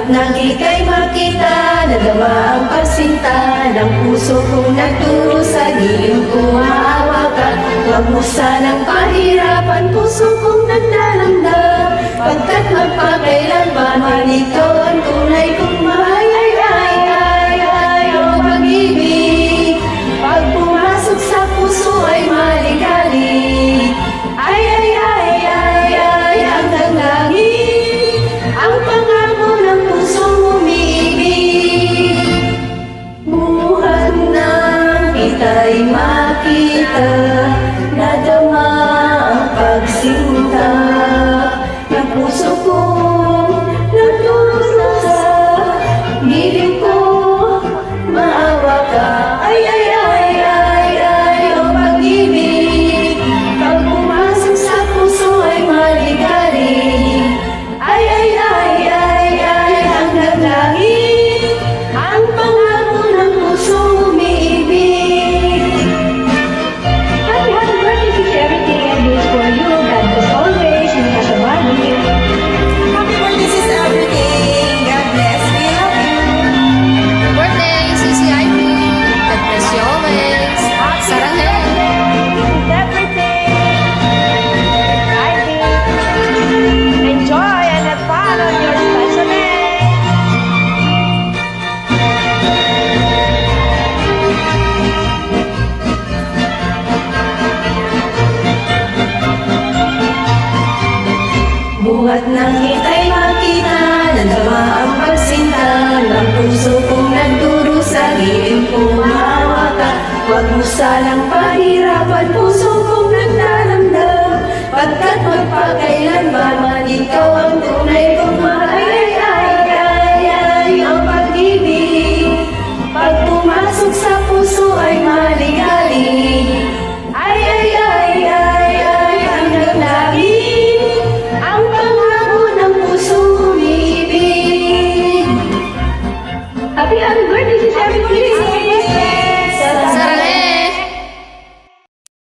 Buhat ng ika'y makita, nadama ang pagsinta ng puso kong nagturo sa gilid ko, maawa ka. Huwag mo sanang pahirapan puso kong nagdaramdam, pagkat magpakailanman ikaw ang tunay kong mahal. O pag-ibig, pag pumasok sa puso ay maligalig. Hanggang langit ang pangako ng pusong umiibig. Buhat nang kita'y makita, nadama ang pagsinta ng puso kong nagturo sa gilid ko, maawa ka. O pag-ibig, pag pumasok sa puso ay maligalig. Hanggang langit ang pangako ng pusong umiibig. Happy birthday, Sis Everything, and this for you. God bless always. Mga Shabani. Happy birthday, Sis Everything. God bless. We love you. Birthday, Sisi Ivy. God bless you always. Saranghe. Enjoy and have fun on your special day. Buhat ng kita'y makita, nadama ang pagsinta ng puso kong nagturo sa gilid ko, maawa ka. Huwag mo sanang pahirapan puso